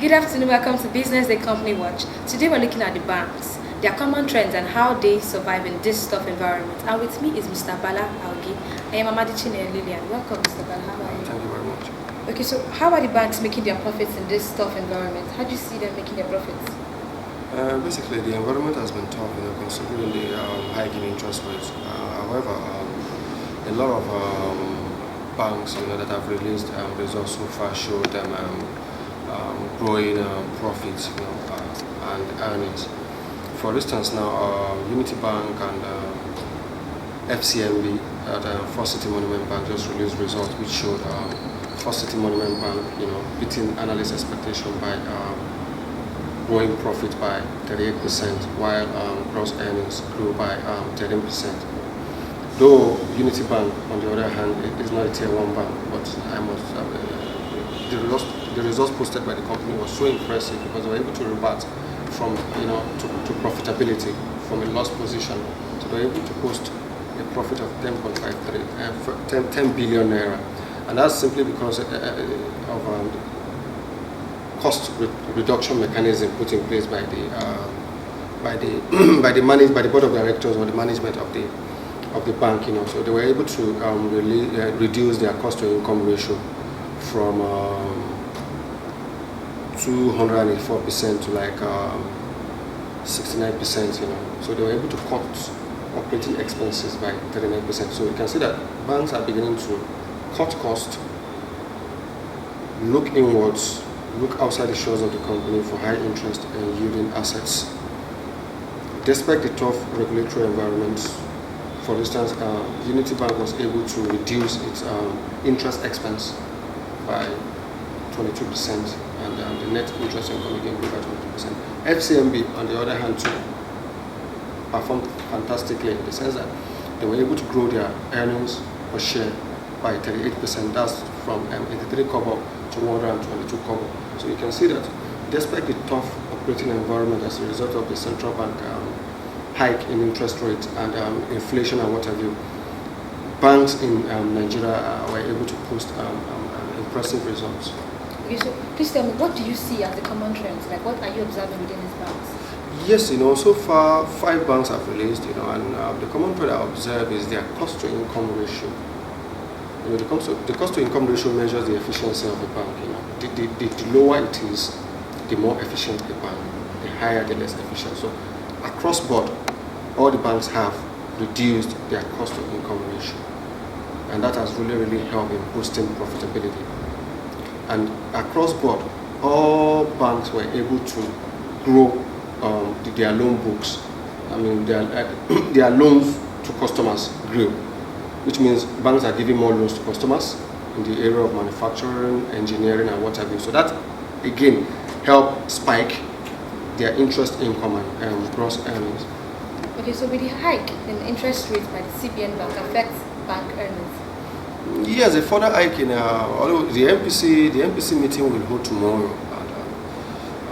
Good afternoon, welcome to Business Day Company Watch. Today we're looking at the banks, their common trends and how they survive in this tough environment. And with me is Mr. Bala Algi. I am Amadi Chine Lillian. Welcome, Mr. Bala. How are you? Thank you very much. Okay, so how are the banks making their profits in this tough environment? How do you see them making their profits? Basically, the environment has been tough, considering the hiking interest rates. However, a lot of banks, that have released results so far show them growing profits, and earnings. For instance, now Unity Bank and FCMB at First City Monument Bank just released results which showed First City Monument Bank, beating analyst expectation by growing profit by 38%, while gross earnings grew by 13%. Though Unity Bank, on the other hand, is not a tier 1 bank, but I must the results posted by the company was so impressive because they were able to revert from to profitability from a loss position. So they were able to post a profit of 10 billion naira, and that's simply because of cost reduction mechanism put in place by the by the board of directors or the management of the bank. So they were able to really reduce their cost to income ratio from 284% to like 69%. So they were able to cut operating expenses by 39%. So you can see that banks are beginning to cut costs, look inwards, look outside the shores of the company for high interest and yielding assets. Despite the tough regulatory environment, for instance, Unity Bank was able to reduce its interest expense by 22%, and the net interest income again grew by 22%. FCMB, on the other hand, too, performed fantastically in the sense that they were able to grow their earnings per share by 38%. That's from 83 kobo to 122 kobo. So you can see that despite the tough operating environment as a result of the central bank hike in interest rates and inflation and what have you, banks in Nigeria were able to post impressive results. Okay, so please tell me, what do you see as the common trends? Like, what are you observing within these banks? Yes, so far 5 banks have released, and the common trend I observe is their cost to income ratio. The cost to income ratio measures the efficiency of a bank. The lower it is, the more efficient the bank. The higher, the less efficient. So across board, all the banks have reduced their cost to income ratio, and that has really helped in boosting profitability. And across board, all banks were able to grow their loan books. Their loans to customers grew, which means banks are giving more loans to customers in the area of manufacturing, engineering, and what have you. So that again helped spike their interest income and gross earnings. Okay, so will the hike in interest rates by the CBN Bank affect bank earnings? Yes, a further hike although the MPC meeting will hold tomorrow,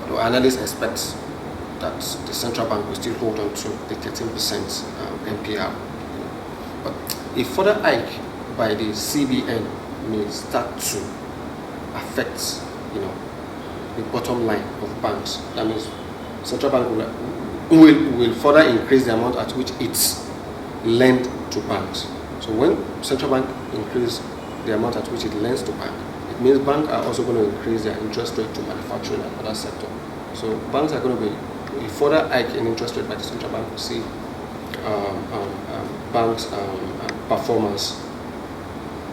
and analysts expect that the central bank will still hold on to the 13% MPR. But a further hike by the CBN may start to affect, the bottom line of banks. That means central bank will further increase the amount at which it's lend to banks. So when central bank increase the amount at which it lends to bank, it means banks are also going to increase their interest rate to manufacturing and other sector. So banks are going to be a further hike in interest rate by the central bank will see banks' performance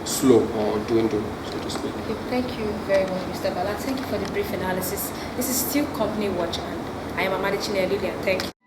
slow or dwindle, so to speak. Okay, thank you very much, Mr. Bala. Thank you for the brief analysis. This is still Company Watch, and I am Amadi Chine Lillian. Thank you.